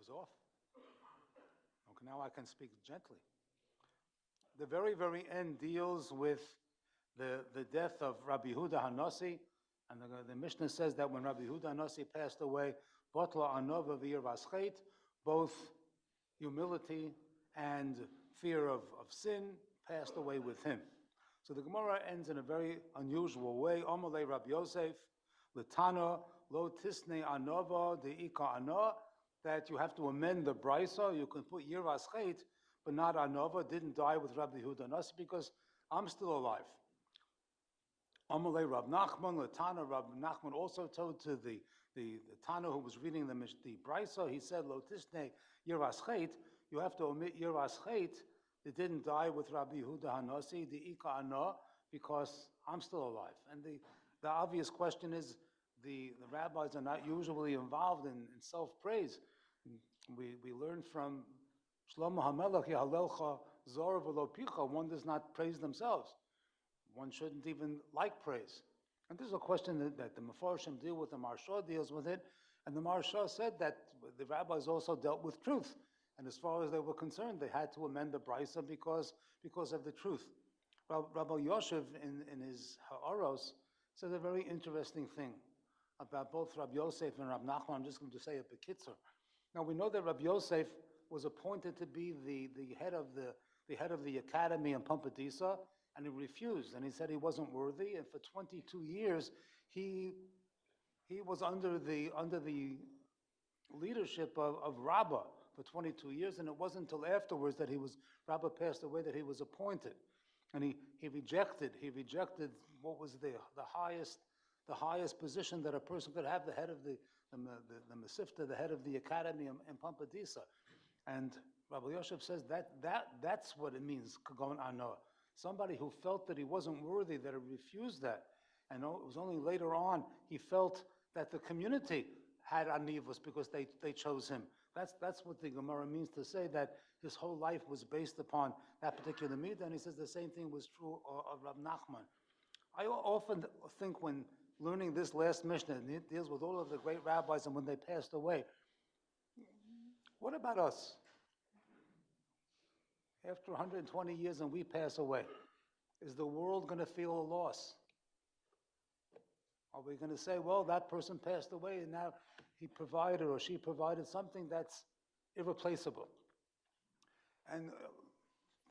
was off. Okay, now I can speak gently. The very, very end deals with the death of Rabbi Yehuda Hanasi, and the Mishnah says that when Rabbi Yehuda Hanasi passed away, Botla Anova V'yir Vascheit, both humility and fear of sin passed away with him. So the Gemara ends in a very unusual way. Omalei Rabbi Yosef, L'tana, Lo Tisne Anova, De'ika Ana, that you have to amend the brisa. You can put Yir Vascheit, but not Anova, didn't die with Rabbi Yehuda Hanasi because I'm still alive. Amalei Rab Nachman, Latana, Rab Nachman also told to the Tana who was reading the brisa, he said, Lo Tisne Yir Vascheit, you have to omit Yir Vascheit. It didn't die with Rabbi Yehuda Hanasi, the Ika Ana, because I'm still alive. And the obvious question is, the rabbis are not usually involved in self-praise. We learn from Shlomo HaMelech, Yahalelcha Zor V'lo Picha, one does not praise themselves. One shouldn't even like praise. And this is a question that the Mefarshim deal with, the Maharsha deals with it, and the Maharsha said that the rabbis also dealt with truth. And as far as they were concerned, they had to amend the brisa because of the truth. Rabbi Yoshev in his Ha'aros says a very interesting thing about both Rabbi Yosef and Rabbi Nachman. I'm just going to say a bekitzer. Now we know that Rabbi Yosef was appointed to be the head of the academy in Pumbedisa, and he refused, and he said he wasn't worthy. And for 22 years, he was under the leadership of Rabbi for 22 years, and it wasn't until afterwards that Rabbi passed away that he was appointed, and he rejected what was the highest position that a person could have, the head of the Masechta, the head of the academy in Pumbedisa. And Rabbi Yosef says that's what it means, Kagon Ano. Somebody who felt that he wasn't worthy, that he refused that. And it was only later on he felt that the community had anivus because they chose him. That's what the Gemara means to say, that his whole life was based upon that particular midah. And he says the same thing was true of Rab Nachman. I often think when learning this last Mishnah, and it deals with all of the great rabbis and when they passed away, what about us? After 120 years and we pass away, is the world going to feel a loss? Are we going to say, well, that person passed away and now he provided or she provided something that's irreplaceable? And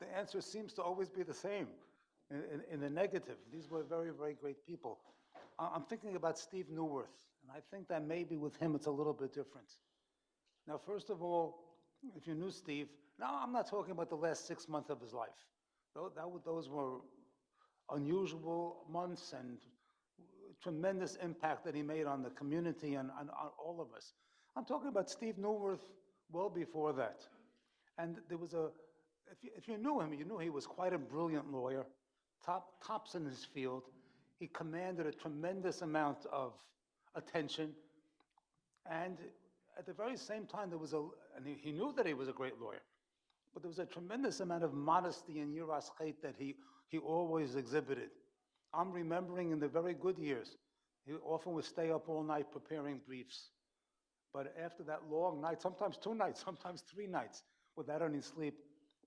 the answer seems to always be the same in the negative. These were very, very great people. I'm thinking about Steve Neuwirth, and I think that maybe with him it's a little bit different. Now, first of all, if you knew Steve, now I'm not talking about the last 6 months of his life. Those were unusual months and tremendous impact that he made on the community and on all of us. I'm talking about Steve Neuwirth well before that. And there was if you knew him, you knew he was quite a brilliant lawyer, tops in his field. He commanded a tremendous amount of attention. And at the very same time, and he knew that he was a great lawyer, but there was a tremendous amount of modesty and yiras chait that he always exhibited. I'm remembering in the very good years, he often would stay up all night preparing briefs. But after that long night, sometimes 2 nights, sometimes 3 nights, without any sleep,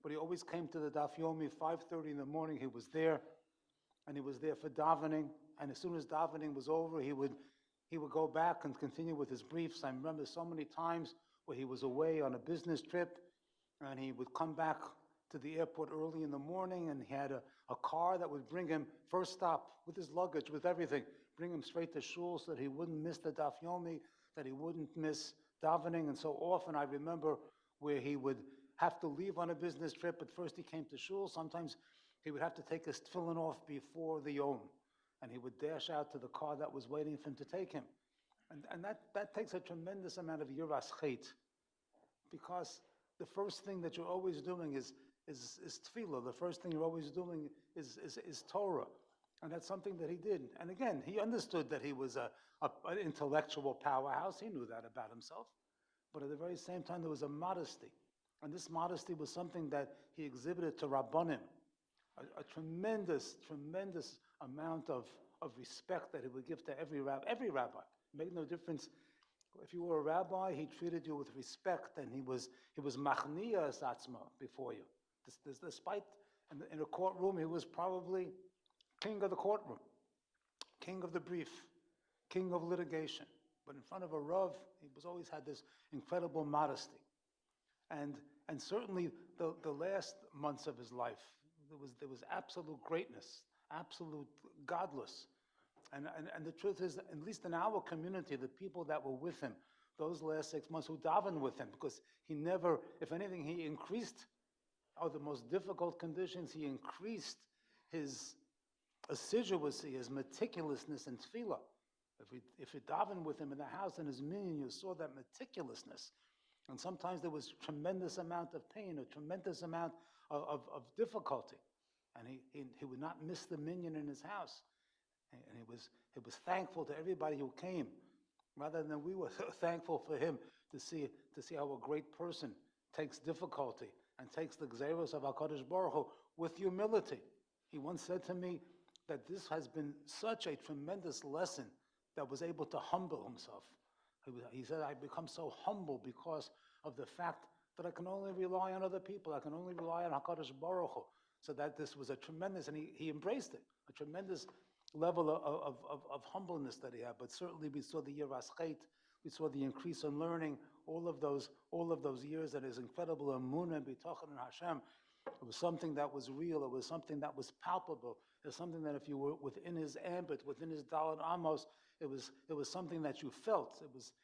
but he always came to the Daf Yomi, 5:30 in the morning, he was there, and he was there for davening, and as soon as davening was over, he would go back and continue with his briefs. I remember so many times where he was away on a business trip, and he would come back to the airport early in the morning, and he had a car that would bring him first stop with his luggage, with everything, bring him straight to shul so that he wouldn't miss the Daf Yomi, that he wouldn't miss davening. And so often I remember where he would have to leave on a business trip, but first he came to shul. Sometimes he would have to take his tefillin off before the yom, and he would dash out to the car that was waiting for him to take him. And that takes a tremendous amount of yiras chait, because the first thing that you're always doing is tefillah. The first thing you're always doing is Torah. And that's something that he did. And again, he understood that he was an intellectual powerhouse. He knew that about himself. But at the very same time, there was a modesty. And this modesty was something that he exhibited to Rabbanim. A tremendous, tremendous amount of respect that he would give to every rabbi. It made no difference If you were a rabbi, he treated you with respect, and he was machniya satzma before you. Despite in a courtroom, he was probably king of the courtroom, king of the brief, king of litigation. But in front of a rav, he was always had this incredible modesty, and certainly the last months of his life, there was absolute greatness, absolute godless. And the truth is, at least in our community, the people that were with him, those last 6 months, who davened with him, because he never, if anything, he increased, the most difficult conditions, he increased his assiduity, his meticulousness in tefillah. If you davened with him in the house in his minyan, you saw that meticulousness. And sometimes there was tremendous amount of pain, a tremendous amount of difficulty. And he would not miss the minyan in his house. And he was thankful to everybody who came, rather than we were thankful for him to see how a great person takes difficulty and takes the gzeros of HaKadosh Baruch Hu with humility. He once said to me that this has been such a tremendous lesson that was able to humble himself. He said, I become so humble because of the fact that I can only rely on other people. I can only rely on HaKadosh Baruch Hu. So that this was a tremendous, and he embraced it, a tremendous level of humbleness that he had. But certainly we saw the Yiras Chet, we saw the increase in learning, all of those years, and his incredible emunah and bitachon in Hashem. It was something that was real. It was something that was palpable. It was something that if you were within his ambit, within his Dalet Amos, it was something that you felt.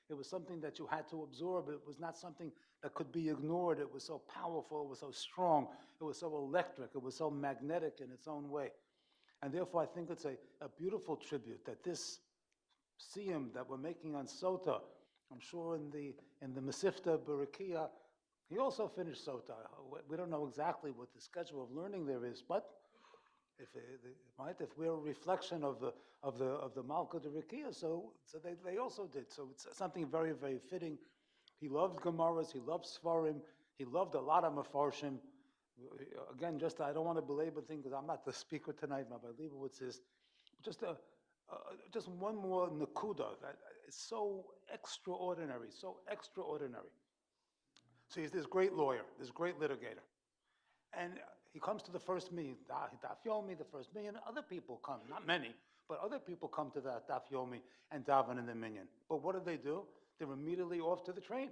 It was something that you had to absorb. It was not something that could be ignored. It was so powerful. It was so strong. It was so electric. It was so magnetic in its own way. And therefore, I think it's a beautiful tribute that this Siyum that we're making on Sota, I'm sure in the Masechta Barakia, he also finished Sota. We don't know exactly what the schedule of learning there is, but if we're a reflection of the Malka Barakia, so they also did. So it's something very, very fitting. He loved Gemaras, he loved Svarim, he loved a lot of Mefarshim. Again, I don't want to belabor things because I'm not the speaker tonight. Rabbi Leibowitz is just one more nakuda that is so extraordinary, so extraordinary. So he's this great lawyer, this great litigator, and he comes to the first meeting, Daf Yomi, the first minyan. Other people come, not many, but other people come to that Daf Yomi and daven in the minyan. But what do? They're immediately off to the train,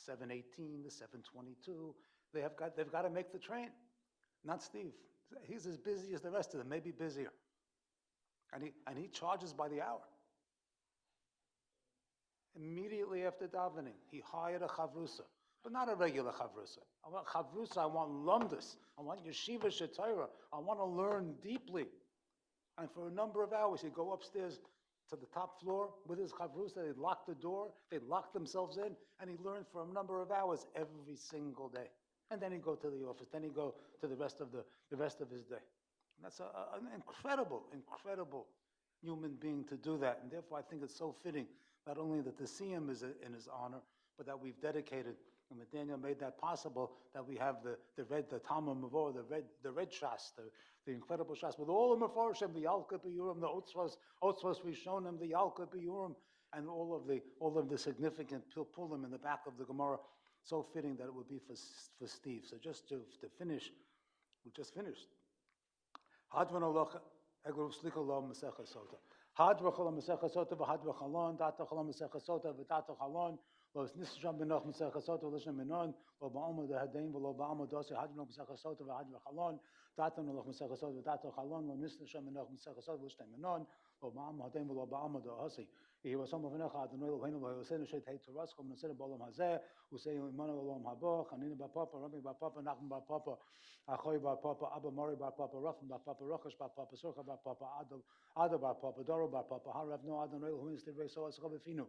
7:18, the 7:22. They've got to make the train. Not Steve. He's as busy as the rest of them, maybe busier. And he charges by the hour. Immediately after davening, he hired a chavrusa, but not a regular chavrusa. I want chavrusa, I want lumdus, I want yeshiva shetayra, I want to learn deeply. And for a number of hours, he'd go upstairs to the top floor with his chavrusa, they'd lock the door, they'd lock themselves in, and he learned for a number of hours every single day. And then he'd go to the office, then he'd go to the rest of his day. And that's an incredible, incredible human being to do that. And therefore, I think it's so fitting, not only that the Siyum is in his honor, but that we've dedicated, and that Daniel made that possible, that we have the Talmud Mavor, the red Shas, the incredible Shas, with all the Mefarshim, the Yalka B'Urim, the Otzvos Rishonim, the Yalka B'Urim, and all of the significant Pilpulim in the back of the Gemara. So fitting that it would be for Steve. So just to finish, we just finished. Hadran Allah, Egru Slika Lo Masechta Sota. Hadra Chala Masechta Sota, V'Hadra Chalon, Data Chala Masechta Sota, V'Data Chalon, Lo Nisram B'Noch Masechta Sota, L'Shem Minon, Lo Ba'alma Dehadein, V'Lo Ba'alma Dosi, Hadra Masechta Sota, V'Hadra Chalon, Data Noloch Masechta Sota, V'Data Chalon, Lo Nisram B'Noch Masechta Sota, L'Shem Minon, Lo Ba'alma Dehadein, V'Lo Ba'alma Dosi. He was some of Necha Adonai Eloheinu v'Hosenu Shet Hei Toraskom Nasir B'Olam Hazeh Usei Imanu Olam Habo Chanina Bar Papa Rabbi Bar Papa Nachman Bar Papa Achoy Bar Papa Abba Mori Bar Papa Rafim Bar Papa Rochash Bar Papa Surcha Bar Papa Ado Bar Papa Doro Bar Papa Harav No Adonai Eloheinu Stivrei Soas Chavefinu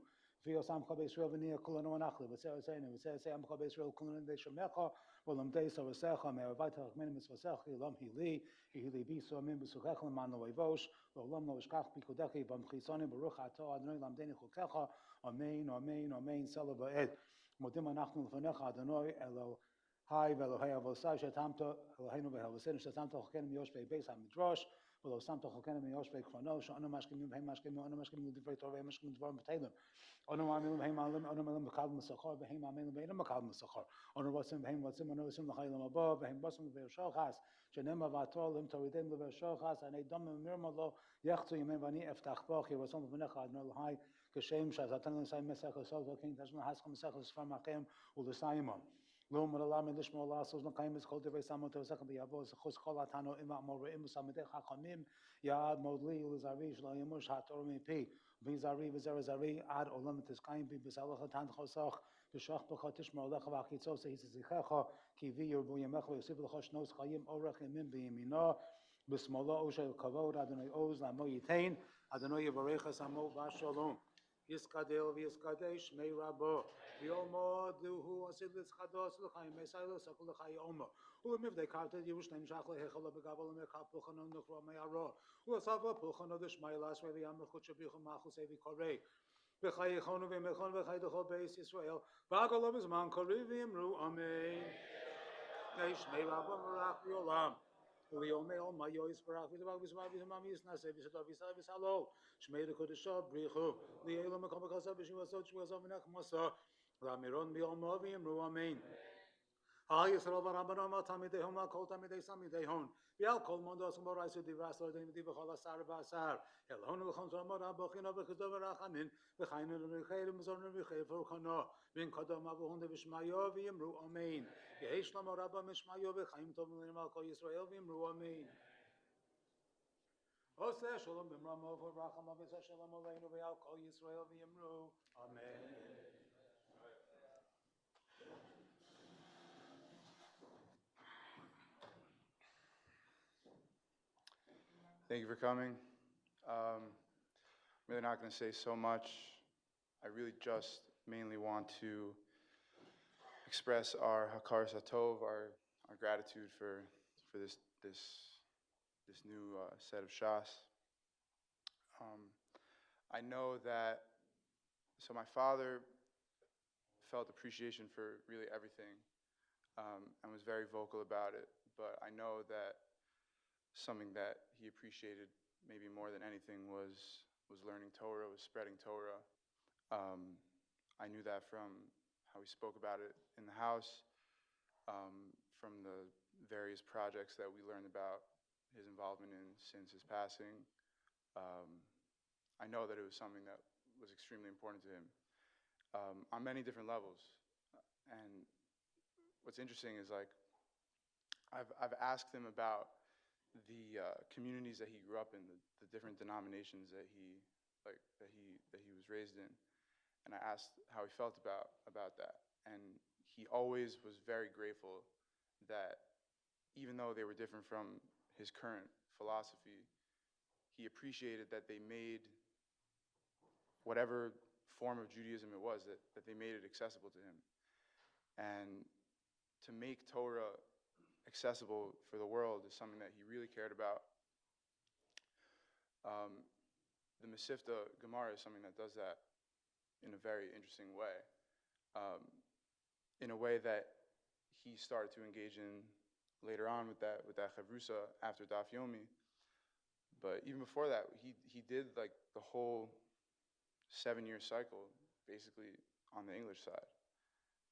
V'Yosam Chav Yisrael V'Nia Kulanu Anachli V'Tzei Oseinu V'Tzei Am Chav Yisrael Kulanu Dei Shemecha V'Olam Dei Sovasecha Me'avayt HaChmenim Mitzvasecha Ilam Hili Hili Biso Amin B'Suchech L'man Lo Evosh V'Olam Lo Ishkach B'Kodechi V'Mchisonim Baruch Ato Adonai Lamdeni Chukecha Amen Amen Amen Sela V'Ed Modim Anachnu L'Fanecha Adonai Elohai V'Elohei Avosai Shetamto Eloheinu V'Helvosenu Shetamto Chokenim Yosh Be'Beis HaMidrash ולא שמת חלקנו מיושבי קרונו, שאנו משכימים והם משכימים, אנו משכימים לדברי תורה והם משכימים לדברים בטלים. אנו מאמינים והם מעלים, אנו מעלים מקבל משכר, והם מאמינים ואינם מקבל משכר. אנו רוצים והם רוצים, אנו רוצים לחיים הבא, והם רוצים לבאר שוחס, שנאמר ועתו להם תורידם לבאר שוחס, אני דום ומרמה לו, יחצו ימים ואני אפתח בו, כי רצון לבנך אדוני אלוהי, כשם שעשתנו לסיים מסכת סוטה, כן תשנו להסכם מסכת ספר מחם ולסיימון. לא מלאלם לשמוע לעשות לקיים את כל דברי סמות ועסקם ביבוא, זכוס כל התנו עם האמוראים וסמדי חכמים, יעד מאוד לי ולזרי שלא ימוש התורה מפי, ויזרי וזרע זרי עד עולם תזכיים בי בסלח תן חוסך, ושך בך תשמע לך והחיצו שיזכך, כי בי ירבו ימך ויוסיף לך שנות חיים אורך ימים בימינו, בשמאלו אושר כבוד, אדוני עוז לעמו ייתן, אדוני יברך עמו בשלום. יסקדל ויסקדש שמי רבו, ויאמרו עשית לצחדוס לחיים, מסייל לסקל לחי עומו, ולמבדי קרתת ירושלים שח להיכלו בגבל ומרחב פולחנו נכרו מערו, ולסבו פולחנו דשמי לעשרי ויאמר קודשא בריחו מאחוסי וקורא, וחי יכונו ומכון וחי דכל בייס ישראל, והגלו בזמן קורא ויאמרו אמן. שמי רבו מרח ויעולם. ויאמר מה יויס ברח וזבח וזבח וזמם יסנסה וסדו ויסל וסלול שמי לקודשו בריחו ליאלו מקום בקסה בשבעסות שבעסות ונחמסה לאמירון ביומו ויאמרו אמן. ישראל ורבנם תלמידיהם כל תלמידי סלמידיהם ועל כל מונדוס ומורייס ודברי סלודים ובכל עשר ועשר אלוהינו לכם תלמוד הבוכינו וכזו ורחמים וחיינו למלכי ומזורנו ולמלכי פרחנו בין קדם אבוהון ובשמיו ויאמרו אמן. יהי שלום רבה משמיו וחיים טובים למען כל ישראל ויאמרו אמן. עושה שלום במרומו וברחמו ועשה שלום עלינו ועל כל ישראל ויאמרו אמן. Thank you for coming. I'm really not going to say so much. I really just mainly want to express our hakar satov, our gratitude for this new set of shas. I know that, so my father felt appreciation for really everything and was very vocal about it, but I know that something that he appreciated maybe more than anything was learning Torah, was spreading Torah. I knew that from how he spoke about it in the house, from the various projects that we learned about his involvement in since his passing. I know that it was something that was extremely important to him on many different levels. And what's interesting is, like, I've asked him about the communities that he grew up in, the different denominations that he was raised in, and I asked how he felt about that, and he always was very grateful that even though they were different from his current philosophy, he appreciated that they made whatever form of Judaism it was, that they made it accessible to him, and to make Torah accessible for the world is something that he really cared about. The Masechta Gemara is something that does that in a very interesting way, in a way that he started to engage in later on with that chavrusa after Daf Yomi. But even before that, he did like the whole 7-year cycle basically on the English side,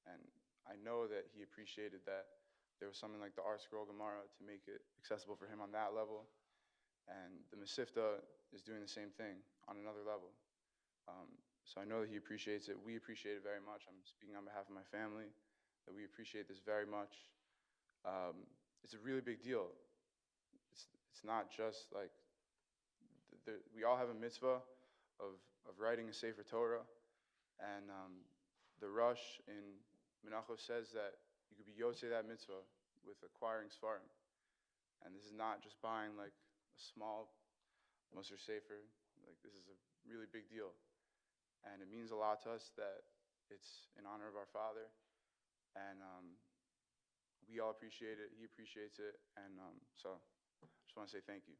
and I know that he appreciated that there was something like the Art Scroll Gemara to make it accessible for him on that level. And the Masechta is doing the same thing on another level. So I know that he appreciates it. We appreciate it very much. I'm speaking on behalf of my family, that we appreciate this very much. It's a really big deal. It's not just like, we all have a mitzvah of writing a Sefer Torah. And the Rosh in Menachos says that you could be yotzei that mitzvah with acquiring Sfarim. And this is not just buying like a small Moser Sefer. Like, this is a really big deal. And it means a lot to us that it's in honor of our father. And we all appreciate it. He appreciates it. And so I just want to say thank you.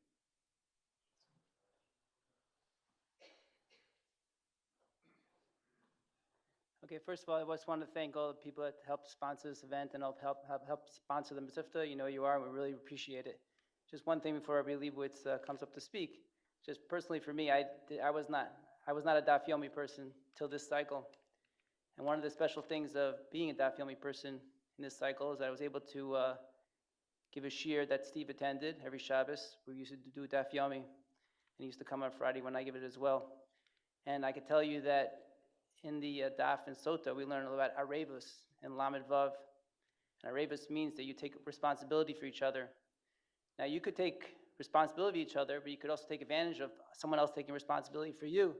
Okay, first of all, I just want to thank all the people that helped sponsor this event and help sponsor the Masechta. You know who you are, and we really appreciate it. just one thing before Rabbi Leibowitz comes up to speak. Just personally for me, I was not a Daf Yomi person till this cycle. And one of the special things of being a Daf Yomi person in this cycle is that I was able to give a shiur that Steve attended every Shabbos. We used to do Daf Yomi, and he used to come on Friday when I give it as well. And I can tell you that in the Daf and Sota, we learn about Aryeh and Lamed Vav. And Aryeh means that you take responsibility for each other. Now, you could take responsibility for each other, but you could also take advantage of someone else taking responsibility for you.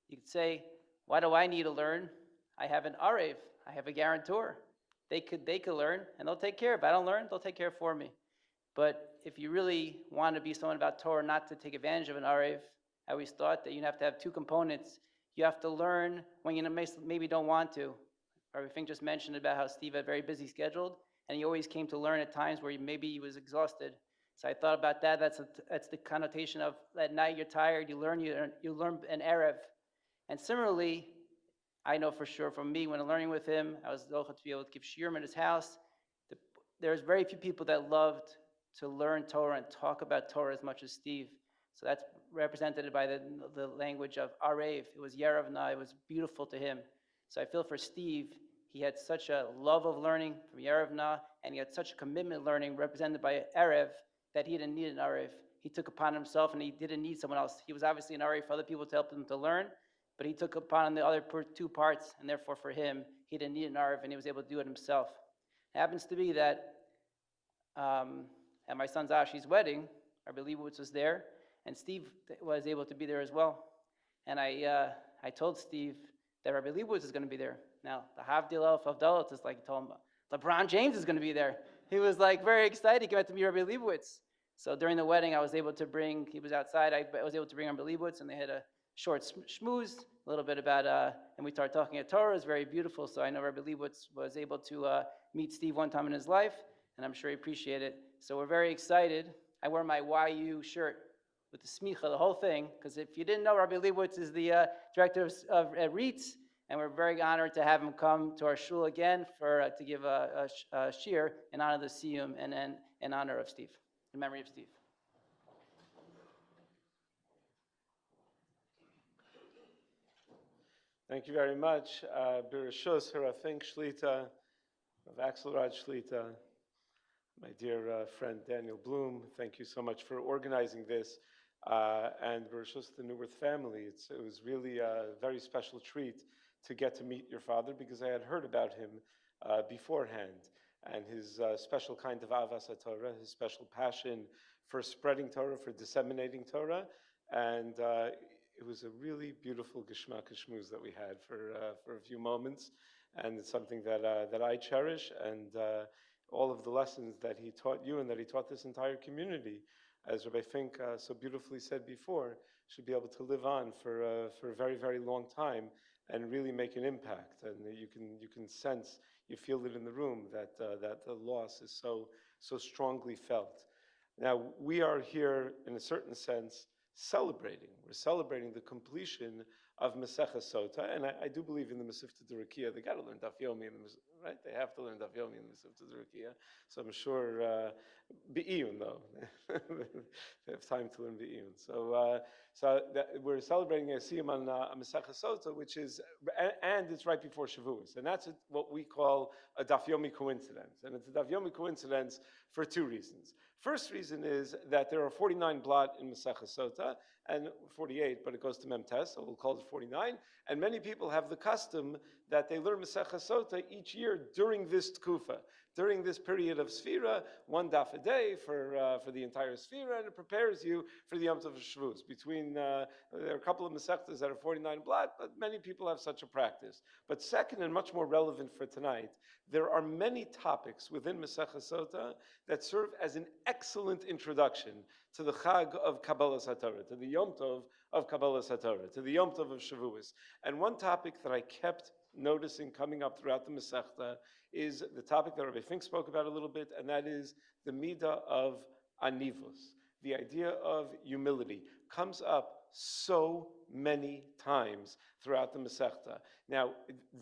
You could say, why do I need to learn? I have an Aryeh. I have a guarantor. They could learn, and they'll take care of it. If I don't learn, they'll take care for me. But if you really want to be someone about Torah, not to take advantage of an Aryeh, I always thought that you have to have two components. You have to learn when you maybe don't want to. Rabbi Fink just mentioned about how Steve had very busy scheduled, and he always came to learn at times where maybe he was exhausted. So I thought about that. That's the connotation of at night you're tired. You learn an Erev, and similarly, I know for sure from me when I'm learning with him, I was able to be able to give shiurim at his house. There's very few people that loved to learn Torah and talk about Torah as much as Steve. So that's represented by the language of Aryeh. It was Yeravna. It was beautiful to him. So I feel for Steve, he had such a love of learning from Yeravna, and he had such a commitment learning represented by Erev that he didn't need an Aryeh. He took upon himself, and he didn't need someone else. He was obviously an Aryeh for other people to help him to learn, but he took upon the other two parts, and therefore for him, he didn't need an Aryeh, and he was able to do it himself. It happens to be that at my son's Ashi's wedding, Rabbi Leibowitz was there, and Steve was able to be there as well. And I told Steve that Rabbi Leibowitz is going to be there. Now, the Havdil of Havdalah is like, he told him, LeBron James is going to be there. He was like very excited. He came out to meet Rabbi Leibowitz. So during the wedding, I was able to bring, he was outside, I was able to bring Rabbi Leibowitz, and they had a short schmooze, a little bit about, and we started talking at Torah. It was very beautiful. So I know Rabbi Leibowitz was able to meet Steve one time in his life, and I'm sure he appreciated it. So we're very excited. I wear my YU shirt with the smicha, the whole thing, because if you didn't know, Rabbi Leibowitz is the director of REITs, and we're very honored to have him come to our shul again to give a shiur in honor of the Siyum and in honor of Steve, in memory of Steve. Thank you very much. Bereshus Harafink Shlita, of Axelrod Shlita, my dear friend Daniel Bloom, thank you so much for organizing this. And Bereshus the Neuwirth family, it was really a very special treat to get to meet your father, because I had heard about him beforehand, and his special kind of avas Torah, his special passion for spreading Torah, for disseminating Torah, and it was a really beautiful geshmak shmuz that we had for a few moments, and it's something that I cherish, and all of the lessons that he taught you and that he taught this entire community, as Rabbi Fink so beautifully said before, should be able to live on for a very, very long time and really make an impact. And you can sense, you feel it in the room that the loss is so strongly felt. Now, we are here in a certain sense celebrating. We're celebrating the completion of Masechta Sota, and I do believe in the Masechta D'Rukiya. They got to learn Daf Yomi, right? They have to learn Daf Yomi in the Masechta D'Rukiya. So I'm sure Be'iyun though, they have time to learn Be'iyun. So we're celebrating a Siyum on Masechta Sota, which is, and it's right before Shavuos, and that's what we call a Daf Yomi coincidence, and it's a Daf Yomi coincidence for two reasons. First reason is that there are 49 blot in Masechta Sota, and 48, but it goes to Memtes, so we'll call it 49. And many people have the custom that they learn Masechta Sota each year during this tkufa, during this period of Sfira, one daf a day for the entire Sfira, and it prepares you for the Yom Tov Shavuos. There are a couple of Masechtas that are 49 blot, but many people have such a practice. But second, and much more relevant for tonight, there are many topics within Masechta Sota that serve as an excellent introduction to the Chag of Kabbalas HaTorah, to the Yom Tov of Kabbalas HaTorah, to the Yom Tov of Shavuos. And one topic that I kept noticing coming up throughout the Masechta is the topic that Rabbi Fink spoke about a little bit, and that is the midah of anivus. The idea of humility comes up so many times throughout the Masechta. Now,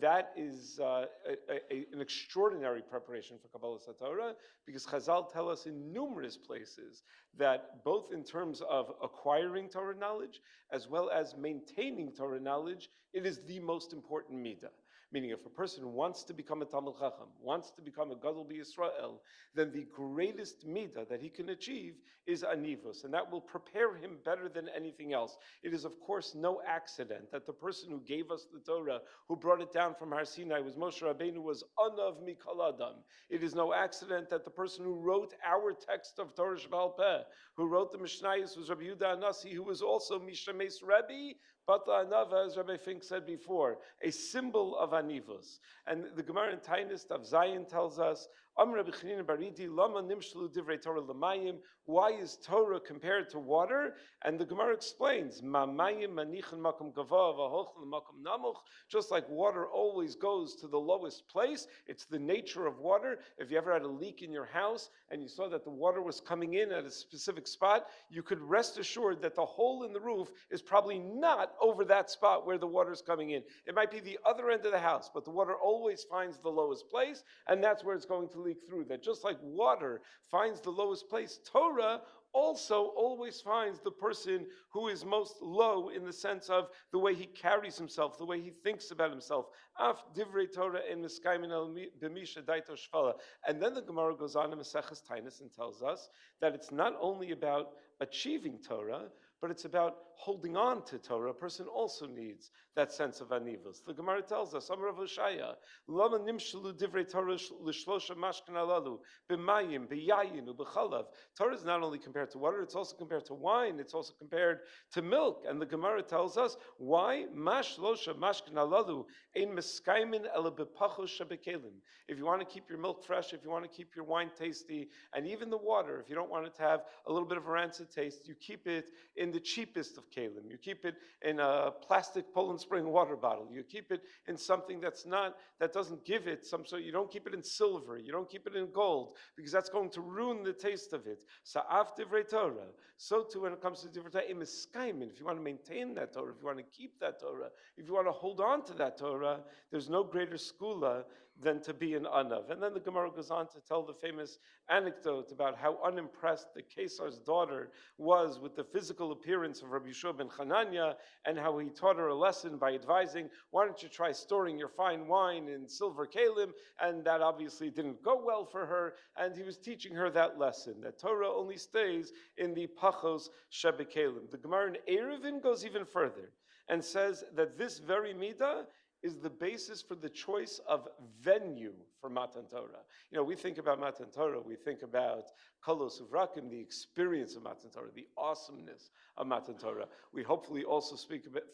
that is an extraordinary preparation for Kabbalas HaTorah, because Chazal tell us in numerous places that both in terms of acquiring Torah knowledge as well as maintaining Torah knowledge, it is the most important midah. Meaning, if a person wants to become a Talmid Chacham, wants to become a Gadol B'Yisrael, then the greatest midah that he can achieve is anivus, and that will prepare him better than anything else. It is, of course, no accident that the person who gave us the Torah, who brought it down from Har Sinai, was Moshe Rabbeinu, was Anav Mikol Adam. It is no accident that the person who wrote our text of Torah Sheba'al Peh, who wrote the Mishnayos, was Rabbi Yehuda Anasi, who was also Mishameis Rebbe, Bata Anava, as Rabbi Fink said before, a symbol of Anivus. And the Gemara in Tainus of Zion tells us, Rabbi Chanina Baridi, Lama Nimshlu Divrei Torah Lamayim. Why is Torah compared to water? And the Gemara explains, Mamayim Manichan Makom Gava Vahochel Makom Namuch. Just like water always goes to the lowest place, it's the nature of water. If you ever had a leak in your house and you saw that the water was coming in at a specific spot, you could rest assured that the hole in the roof is probably not over that spot where the water is coming in. It might be the other end of the house, but the water always finds the lowest place, and that's where it's going to leak through. That just like water finds the lowest place, Torah also always finds the person who is most low in the sense of the way he carries himself, the way he thinks about himself. Af divrei Torah in miskaymin el b'misha daito shvala. And then the Gemara goes on in Maseches Tainus and tells us that it's not only about achieving Torah, but it's about holding on to Torah. A person also needs that sense of anivus. The Gemara tells us, Amar Rav Hoshaya, Lama nimshelu divrei Torah l'shlosha mashkan alalu, b'mayim, b'yayin, u'b'chalav. Torah is not only compared to water, it's also compared to wine, it's also compared to milk. And the Gemara tells us, why? Mashlosha mashkan alalu, ein meskaymin ela b'pachos shebekelim. If you want to keep your milk fresh, if you want to keep your wine tasty, and even the water, if you don't want it to have a little bit of a rancid taste, you keep it in the cheapest of kalim. You keep it in a plastic Poland Spring water bottle. You keep it in something that doesn't give it some sort. You don't keep it in silver. You don't keep it in gold, because that's going to ruin the taste of it. Sa'af divrei Torah. So too, when it comes to divrei Torah, if you want to maintain that Torah, if you want to keep that Torah, if you want to hold on to that Torah, there's no greater skula than to be an anav. And then the Gemara goes on to tell the famous anecdote about how unimpressed the Kesar's daughter was with the physical appearance of Rabbi Yeshua ben Chananya, and how he taught her a lesson by advising, why don't you try storing your fine wine in silver kalim? And that obviously didn't go well for her, and he was teaching her that lesson, that Torah only stays in the pachos shebekalim. The Gemara in Eruvin goes even further and says that this very midah is the basis for the choice of venue for Matan Torah. You know, we think about Matan Torah, we think about Kolos Uvrakim, the experience of Matan Torah, the awesomeness of Matan Torah. We hopefully also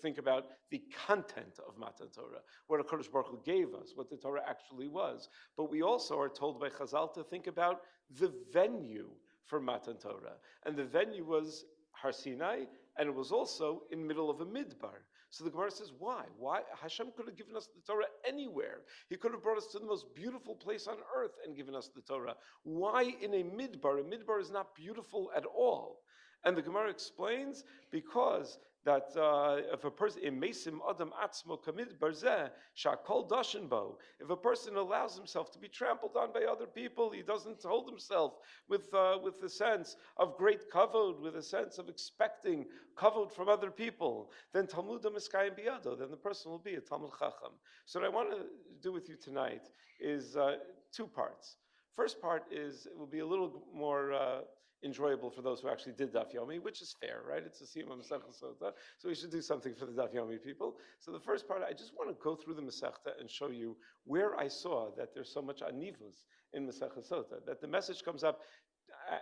think about the content of Matan Torah, what HaKadosh Baruch Hu gave us, what the Torah actually was. But we also are told by Chazal to think about the venue for Matan Torah. And the venue was Har Sinai, and it was also in the middle of a midbar. So the Gemara says, why? Why? Hashem could have given us the Torah anywhere. He could have brought us to the most beautiful place on earth and given us the Torah. Why in a midbar? A midbar is not beautiful at all. And the Gemara explains, because that if a person mesim adam atzmo kamid barzeh shakol dashin bo, if a person allows himself to be trampled on by other people, he doesn't hold himself with the sense of great kavod, with a sense of expecting kavod from other people, then talmudim iskayim biyado, then the person will be a Talmid Chacham. So what I want to do with you tonight is two parts. First part is, it will be a little more enjoyable for those who actually did Daf Yomi, which is fair, right? It's a Siyum of Masechta Sota, so we should do something for the Daf Yomi people. So the first part, I just want to go through the Masechta and show you where I saw that there's so much anivus in Masechta Sota, that the message comes up.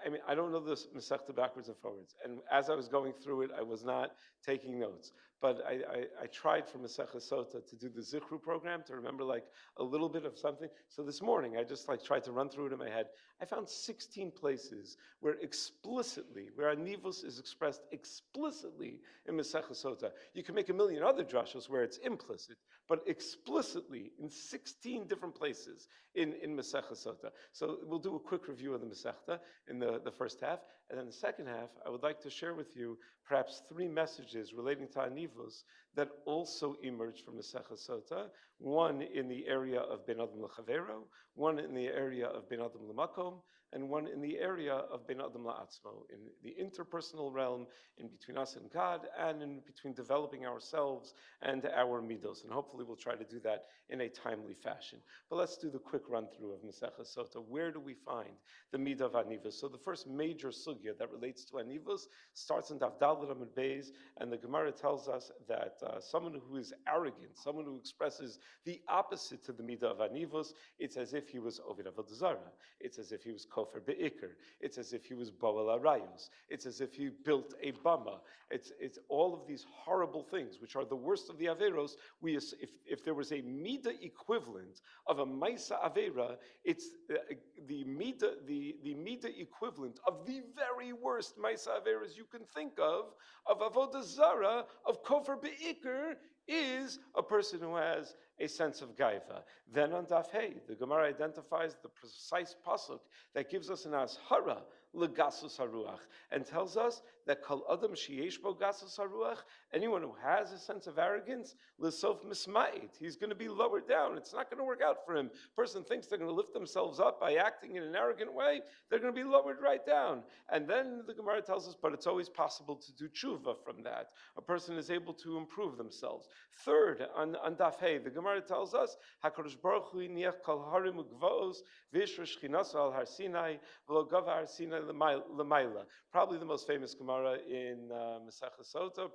I mean, I don't know this Masechta backwards and forwards, and as I was going through it, I was not taking notes. But I tried for Masechta Sota to do the Zichru program, to remember like a little bit of something. So this morning, I just like tried to run through it in my head. I found 16 places where Anivus is expressed explicitly in Masechta Sota. You can make a million other drashos where it's implicit, but explicitly in 16 different places in Masechta Sota. So we'll do a quick review of the Masechta in the first half, And then the second half, I would like to share with you perhaps 3 messages relating to Anivos that also emerge from Masechta Sota, one in the area of Ben Adam L'Chavero, one in the area of Ben Adam L'Makom, and one in the area of Ben Adam La'atzmo, in the interpersonal realm, in between us and God, and in between developing ourselves and our midos. And hopefully we'll try to do that in a timely fashion. But let's do the quick run-through of Masechta Sota. Where do we find the midah of Anivos? So the first major sugya that relates to Anivos starts in Daf Daled Amud Beis, and the Gemara tells us that someone who is arrogant, someone who expresses the opposite to the midah of Anivos, it's as if he was Ovid Avodah Zarah. It's as if he was Kofer Be'ikr. It's as if he was Boel Arayos. It's as if he built a bama. It's all of these horrible things, which are the worst of the Averos. If there was a midah equivalent of a Maisa Avera, it's the midah equivalent of the very worst Maisa Averas you can think of Avodah Zarah, of Kofer Be'ikr, is a person who has a sense of gaiva. Then on Daf Hey, the Gemara identifies the precise pasuk that gives us an ashara legasus haruach, and tells us that kol adam sheyesh bo gasus haruach, anyone who has a sense of arrogance, lesof misma'it, he's going to be lowered down. It's not going to work out for him. Person thinks they're going to lift themselves up by acting in an arrogant way, they're going to be lowered right down. And then the Gemara tells us, but it's always possible to do tshuva from that. A person is able to improve themselves. Third, on Daf Hey, the Gemara tells us, HaKadosh Baruch Hu niach kol harim ugvaos v'yishra shchinaso al har Sinai v'lo gava har Sinai l'mayla. Probably the most famous Gemara in Masechta Sota,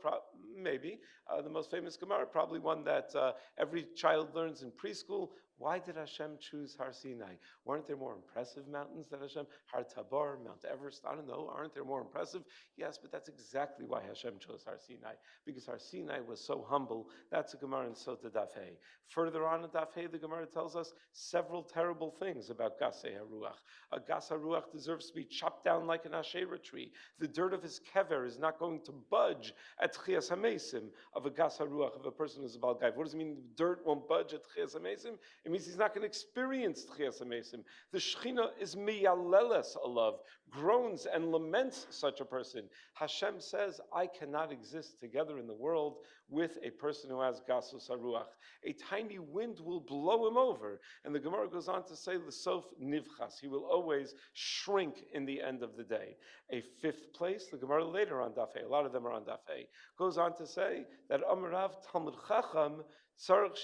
maybe the most famous Gemara, probably one that every child learns in preschool. Why did Hashem choose Har Sinai? Weren't there more impressive mountains that Hashem? Har Tabor, Mount Everest, I don't know. Aren't there more impressive? Yes, but that's exactly why Hashem chose Har Sinai, because Har Sinai was so humble. That's a Gemara in Sota Daf Hey. Further on in Daf Hey, the Gemara tells us several terrible things about Gasei HaRuach. A Gas HaRuach deserves to be chopped down like an Asherah tree. The dirt of his kever is not going to budge at Tchias HaMesim of a Gas HaRuach, of a person who's a Baal Gaiv. What does it mean the dirt won't budge at Tchias HaMesim? It means he's not going to experience Tchias HaMesim. The Shechina is miyaleles alav, groans and laments such a person. Hashem says, I cannot exist together in the world with a person who has Gasus HaRuach. A tiny wind will blow him over. And the Gemara goes on to say, L'sof nivchas, he will always shrink in the end of the day. A fifth place, the Gemara later on Daf Hey, a lot of them are on Daf Hey, goes on to say that Amarav Talmud Chacham that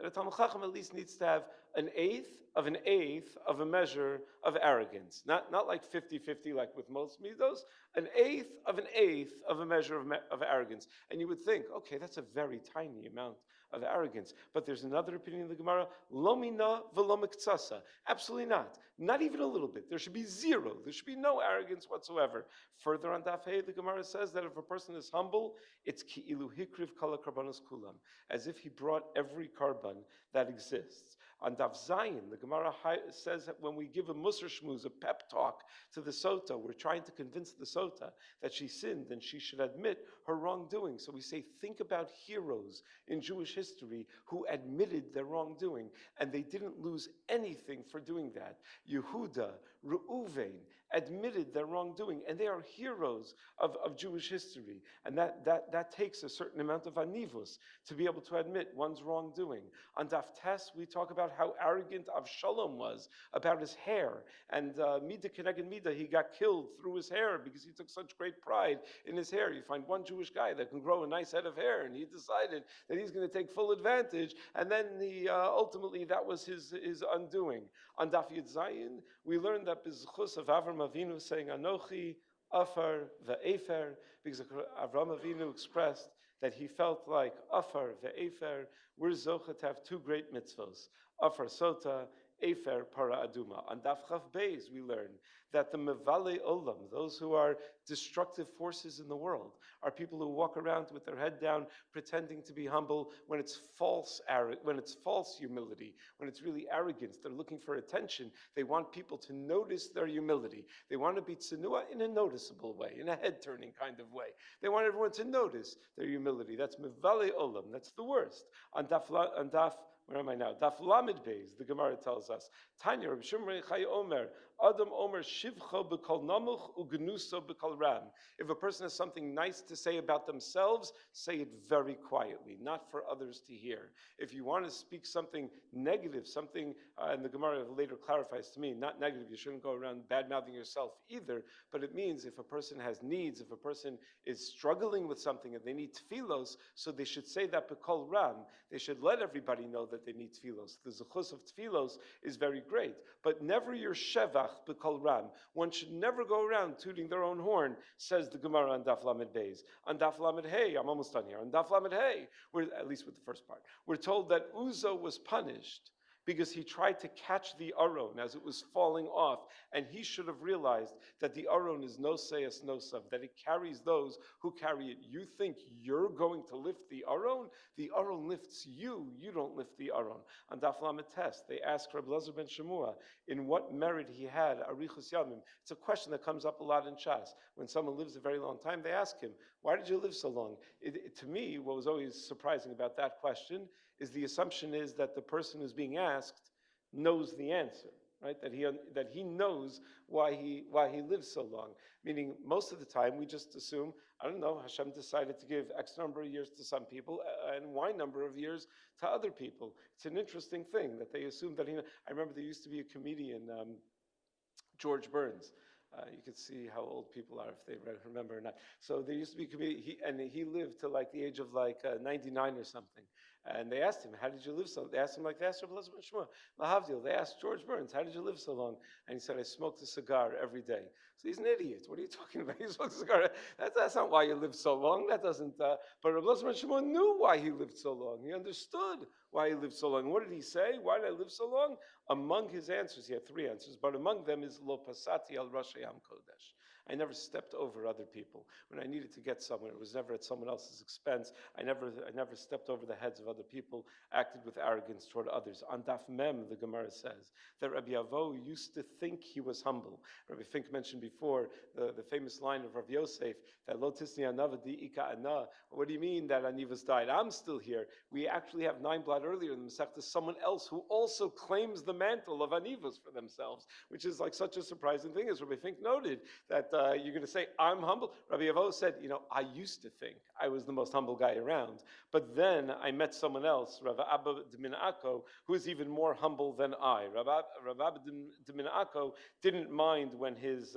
a Talmud Chacham at least needs to have an eighth of a measure of arrogance. Not like 50-50 like with most midos, an eighth of a measure of arrogance. And you would think, okay, that's a very tiny amount of arrogance. But there's another opinion in the Gemara, lo mina v'lo miktsasa. Absolutely not. Not even a little bit. There should be zero. There should be no arrogance whatsoever. Further on Daf Hey, the Gemara says that if a person is humble, it's ki'ilu hikriv kala karbanos kulam, as if he brought every carbon that exists. On Daf Zayin, the Gemara says that when we give a Musar Shmuz, a pep talk to the Sota, we're trying to convince the Sota that she sinned and she should admit her wrongdoing. So we say, think about heroes in Jewish history who admitted their wrongdoing, and they didn't lose anything for doing that. Yehuda, Reuven admitted their wrongdoing, and they are heroes of Jewish history. And that takes a certain amount of anivus to be able to admit one's wrongdoing. On Daf Tes, we talk about how arrogant Avshalom was about his hair. And Mida Keneged Mida, he got killed through his hair because he took such great pride in his hair. You find one Jewish guy that can grow a nice head of hair, and he decided that he's going to take full advantage, and then ultimately that was his undoing. On Daf Yud Zayin, we learned that B'zchus of Avram Avinu saying, Anochi, Afar, Ve'efer, because Avram Avinu expressed that he felt like Afar, Ve'efer, we're zocha to have two great mitzvos, Afar Sota, Efer Para Aduma. On Daf Chav Beis, we learn that the Mevale Olam, those who are destructive forces in the world, are people who walk around with their head down, pretending to be humble when it's false humility, when it's really arrogance. They're looking for attention. They want people to notice their humility. They want to be tzenua in a noticeable way, in a head-turning kind of way. They want everyone to notice their humility. That's Mevale Olam. That's the worst. On Daf Where am I now? Daf Lamed Beis, the Gemara tells us. Tanya, Rabbi Shimon Chai Omer, Adam Omer Shivcho b'kol namuch ugenuso b'kol ram. If a person has something nice to say about themselves, say it very quietly, not for others to hear. If you want to speak something negative, something, and the Gemara later clarifies to me, not negative, you shouldn't go around bad-mouthing yourself either, but it means if a person has needs, if a person is struggling with something and they need tefillos, so they should say that b'kol ram. They should let everybody know that they need tefillos. The zechus of tefillos is very great, but never your shevach b'kol ram. One should never go around tooting their own horn, says the Gemara on Daf Lamed Beis. On Daf Lamed Hey, I'm almost done here. On Daf Lamed Hey, at least with the first part, we're told that Uzzah was punished because he tried to catch the aron as it was falling off, and he should have realized that the aron is no sayas no sav, that it carries those who carry it. You think you're going to lift the aron lifts you, you don't lift the aron. On Daf Lamed Tes, they ask Rabbi Elazar ben Shemua in what merit he had arichus yamim. It's a question that comes up a lot in Shas. When someone lives a very long time, they ask him, why did you live so long? To me, what was always surprising about that question is the assumption is that the person who's being asked knows the answer, right? That he knows why he lives so long. Meaning, most of the time we just assume, I don't know, Hashem decided to give X number of years to some people and Y number of years to other people. It's an interesting thing that they assume that I remember there used to be a comedian, George Burns. You could see how old people are if they remember or not. So there used to be a comedian, he lived to like the age of 99 or something. And they asked him, how did you live so long? They asked him like they asked Rabbi Elazar ben Shemua. Lahavdil, they asked George Burns, how did you live so long? And he said, I smoked a cigar every day. So he's an idiot. What are you talking about? He smoked a cigar. That's not why you lived so long. That doesn't, but Rabbi Elazar ben Shemua knew why he lived so long. He understood why he lived so long. What did he say? Why did I live so long? Among his answers, he had 3 answers, but among them is Lo Pasati al Rosh Yam Kodesh. I never stepped over other people. When I needed to get somewhere, it was never at someone else's expense. I never stepped over the heads of other people, acted with arrogance toward others. On Daf Mem, the Gemara says that Rabbi Avo used to think he was humble. Rabbi Fink mentioned before the famous line of Rabbi Yosef, that Lo tisni anava di ika ana. What do you mean that Anivas died? I'm still here. We actually have 9 blot earlier in the Masechta, someone else who also claims the mantle of Anivas for themselves, which is like such a surprising thing, as Rabbi Fink noted, that you're going to say, I'm humble. Rabbi Avo said, I used to think I was the most humble guy around, but then I met someone else, Rabbi Abba D'Minako, who is even more humble than I. Rabbi Abba D'Minako didn't mind when his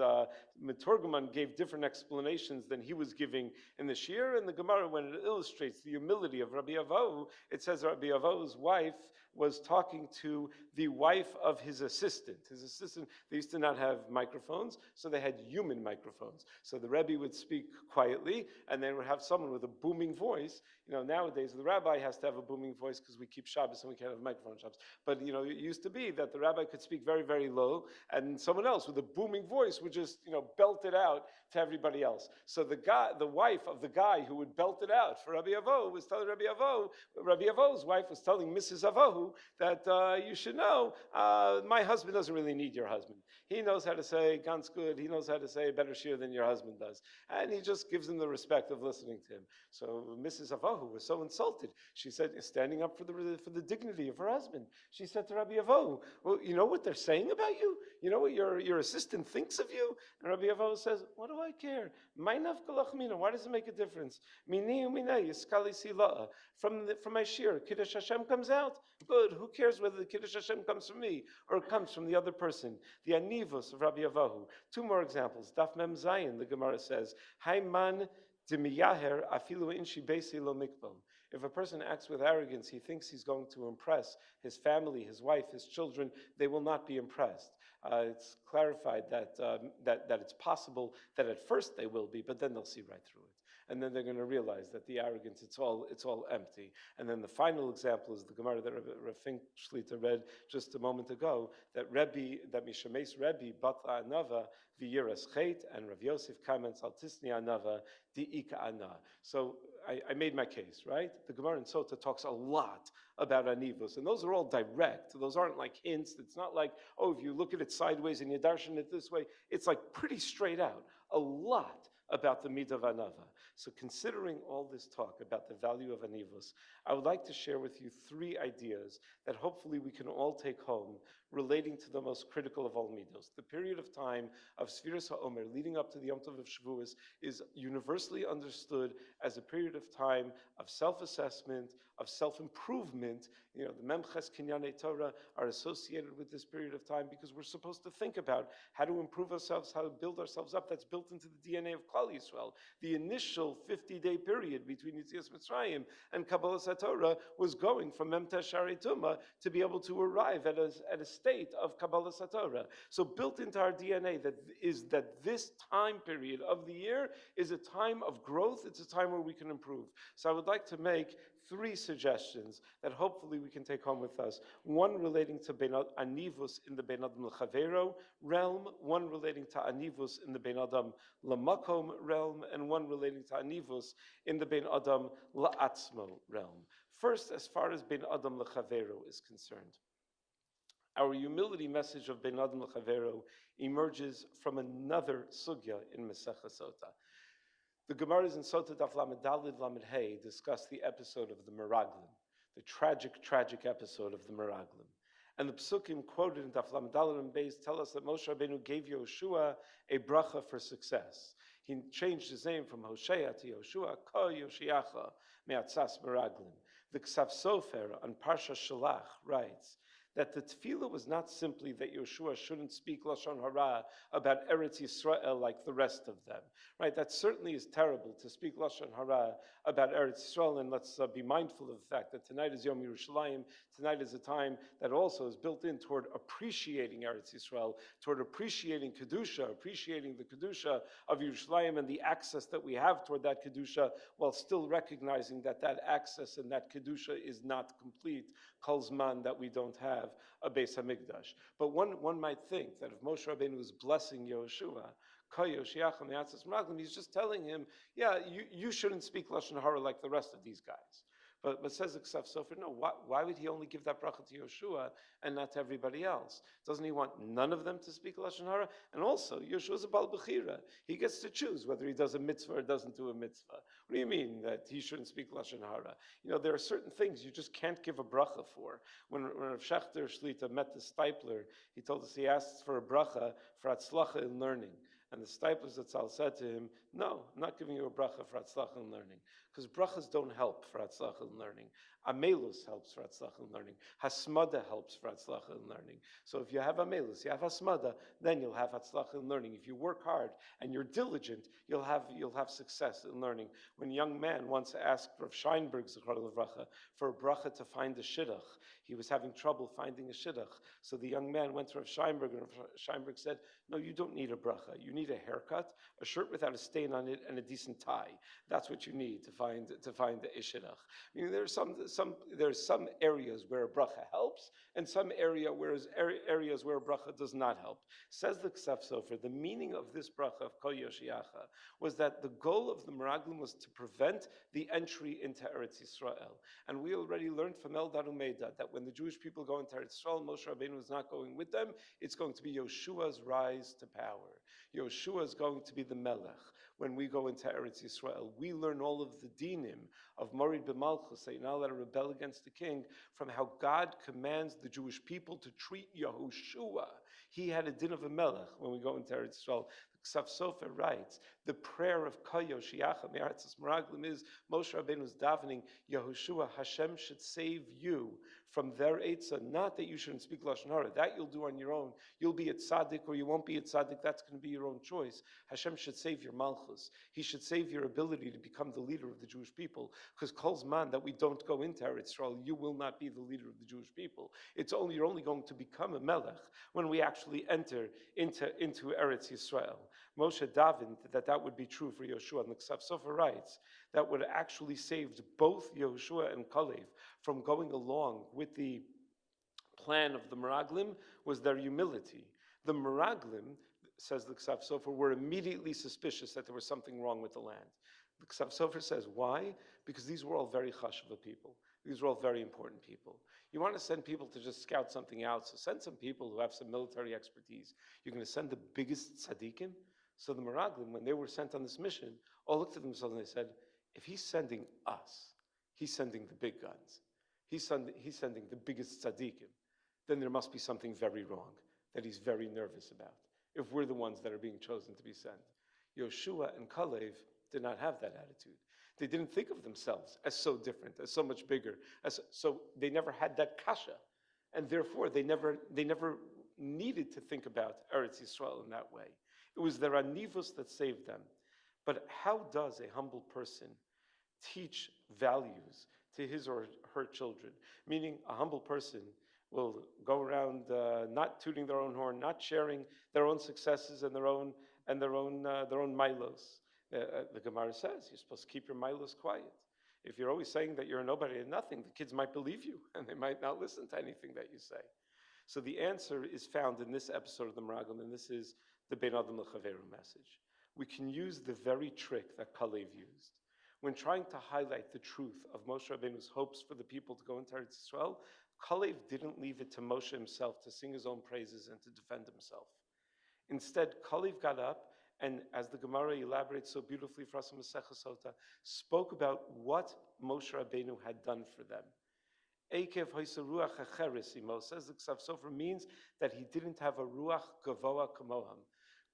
Meturgaman gave different explanations than he was giving in the Shir, and the Gemara, when it illustrates the humility of Rabbi Avo, it says Rabbi Avo's wife was talking to the wife of his assistant. His assistant, they used to not have microphones, so they had human microphones. So the Rebbe would speak quietly, and then would have someone with a booming voice. Nowadays the rabbi has to have a booming voice because we keep Shabbos and we can't have microphone Shabbos. But it used to be that the rabbi could speak very, very low, and someone else with a booming voice would just belt it out to everybody else. So the wife of the guy who would belt it out for Rabbi Avo was telling Rabbi Avo's wife was telling Mrs. Avohu that you should know, my husband doesn't really need your husband. He knows how to say ganz good. He knows how to say better shir than your husband does, and he just gives him the respect of listening to him. So Mrs. Avohu was so insulted. She said, standing up for the dignity of her husband, she said to Rabbi Avohu, well, you know what they're saying about you? You know what your assistant thinks of you? And Rabbi Avohu says, what do I care? Why does it make a difference? From my shir, Kiddush Hashem comes out. Good. Who cares whether the Kiddush Hashem comes from me or it comes from the other person? The anivos of Rabbi Avohu. 2 more examples. Daf Mem Zayin, the Gemara says, Hayman dimiyaher afilu inshi beisi lo mikbal. If a person acts with arrogance, he thinks he's going to impress his family, his wife, his children. They will not be impressed. It's clarified that it's possible that at first they will be, but then they'll see right through it. And then they're going to realize that the arrogance, it's all empty. And then the final example is the Gemara that Rav Fink Shlita read just a moment ago, that Mishameis Rebbe Batla Anava v'yiras chet, and Rav Yosef comments al tisni Anava di'ika ana. So I made my case, right? The Gemara in Sota talks a lot about anivos, and those are all direct. Those aren't like hints. It's not like, if you look at it sideways and you darshan it this way. It's like pretty straight out. A lot about the midah of anava. So considering all this talk about the value of anivus, I would like to share with you 3 ideas that hopefully we can all take home relating to the most critical of all midos. The period of time of Sfiras HaOmer leading up to the Yom Tov of Shavuos is universally understood as a period of time of self-assessment, of self-improvement. You know, the Memches Kinyanei Torah are associated with this period of time because we're supposed to think about how to improve ourselves, how to build ourselves up. That's built into the DNA of Klal Yisrael. The initial 50-day period between Yetzias Mitzrayim and Kabbalas HaTorah was going from Memtesh Sharei Tumah to be able to arrive at a state of Kabbalas HaTorah. So built into our DNA that this time period of the year is a time of growth. It's a time where we can improve. So I would like to make 3 suggestions that hopefully we can take home with us. One relating to anivus in the Bein Adam L'Chavero realm, one relating to anivus in the Bein Adam L'Makom realm, and one relating to anivus in the Bein Adam L'Atzmo realm. First, as far as Bein Adam L'Chavero is concerned, our humility message of Bein Adam L'Chavero emerges from another sugya in Masechta Sota. The Gemaras in Sota Daf Lamed Daled Lamed Hey discuss the episode of the Meraglim, the tragic episode of the Meraglim. And the Psukim quoted in Daf Lamed Daled and Beis tell us that Moshe Rabbeinu gave Yoshua a bracha for success. He changed his name from Hoshea to Yoshua, Ko Yoshiacha Me'atzas Meraglim. The Ksav Sofer on Parsha Shalach writes that the tefillah was not simply that Yoshua shouldn't speak Lashon Hara about Eretz Yisrael like the rest of them, right? That certainly is terrible to speak Lashon Hara about Eretz Yisrael, and let's be mindful of the fact that tonight is Yom Yerushalayim. Tonight is a time that also is built in toward appreciating Eretz Yisrael, toward appreciating Kedusha, appreciating the Kedusha of Yerushalayim and the access that we have toward that Kedusha, while still recognizing that that access and that Kedusha is not complete, Kol Zman, that we don't have a Beis HaMikdash. But one might think that if Moshe Rabbeinu was blessing Yehoshua, he's just telling him, yeah, you shouldn't speak Lashon Hara like the rest of these guys. But says the Ksav Sofer, no, why would he only give that bracha to Yoshua and not to everybody else? Doesn't he want none of them to speak Lashon Hara? And also, Yoshua's a Bal Bechira. He gets to choose whether he does a mitzvah or doesn't do a mitzvah. What do you mean that he shouldn't speak Lashon Hara? You know, there are certain things you just can't give a bracha for. When Rav Shechter Shlita met the Stipler, he told us he asked for a bracha for Atzlacha in learning. And the Stipler Zatzal said to him, no, I'm not giving you a bracha for Atzlacha in learning. Because brachas don't help for Atzlacha in learning. Amelus helps for Atzlacha in learning. Hasmada helps for Atzlacha in learning. So if you have Amelus, you have Hasmada, then you'll have Atzlacha in learning. If you work hard and you're diligent, you'll have success in learning. When a young man once asked Rav Scheinberg Zechron Levracha for a bracha to find a shidduch, he was having trouble finding a shidduch. So the young man went to Rav Scheinberg, and Rav Scheinberg said, no, you don't need a bracha. You need a haircut, a shirt without a stain on it, and a decent tie. That's what you need to find a shidduch. I mean, there's some areas where a bracha helps, and some areas where a bracha does not help. Says the Ksav Sofer, the meaning of this bracha of Kol Yoshiacha was that the goal of the Meraglim was to prevent the entry into Eretz Yisrael. And we already learned from Eldad Umeida that when the Jewish people go into Eretz Yisrael, Moshe Rabbeinu is not going with them. It's going to be Yoshua's rise to power. Yoshua is going to be the Melech. When we go into Eretz Yisrael, we learn all of the dinim of Morid b'Malchus, that you're not allowed to rebel against the king, from how God commands the Jewish people to treat Yehoshua. He had a din of a Melech when we go into Eretz Yisrael. Ksav Sofer writes, the prayer of Koyo Shiacha Me'aretzes Meraglim is Moshe Rabbeinu's davening, Yehoshua, Hashem should save you from their Eitzah, not that you shouldn't speak Lashon Hara. That you'll do on your own. You'll be at Tzaddik or you won't be at Tzaddik. That's going to be your own choice. Hashem should save your Malchus. He should save your ability to become the leader of the Jewish people. Because Kol Zman that we don't go into Eretz Yisrael, you will not be the leader of the Jewish people. You're only going to become a Melech when we actually enter into Eretz Yisrael. Moshe davened that would be true for Yoshua. And the Ksav Sofer writes that would actually saved both Yehoshua and Kalev from going along with the plan of the Meraglim was their humility. The Meraglim, says the Ksav Sofer, were immediately suspicious that there was something wrong with the land. The Ksav Sofer says, why? Because these were all very chashuva people. These were all very important people. You want to send people to just scout something out, so send some people who have some military expertise. You're going to send the biggest tzaddikim? So the Meraglim, when they were sent on this mission, all looked at themselves and they said, if he's sending us, he's sending the big guns. He's sending the biggest tzaddikim. Then there must be something very wrong that he's very nervous about, if we're the ones that are being chosen to be sent. Yoshua and Kalev did not have that attitude. They didn't think of themselves as so different, as so much bigger. So they never had that kasha. And therefore, they never needed to think about Eretz Yisrael in that way. It was their anivus that saved them. But how does a humble person teach values to his or her children? Meaning, a humble person will go around not tooting their own horn, not sharing their own successes and their own milos. The Gemara says you're supposed to keep your milos quiet. If you're always saying that you're a nobody and nothing, the kids might believe you, and they might not listen to anything that you say. So the answer is found in this episode of the Meraglim, and this is the Ben Adam L'Chaveru message. We can use the very trick that Kalev used. When trying to highlight the truth of Moshe Rabbeinu's hopes for the people to go into Eretz Yisrael, Kalev didn't leave it to Moshe himself to sing his own praises and to defend himself. Instead, Kalev got up and, as the Gemara elaborates so beautifully for us in Masechta Sota, spoke about what Moshe Rabbeinu had done for them. Ekev hoisa ruach acheres imo, says the Ksav Sofer, means that he didn't have a ruach gavoa kamoham.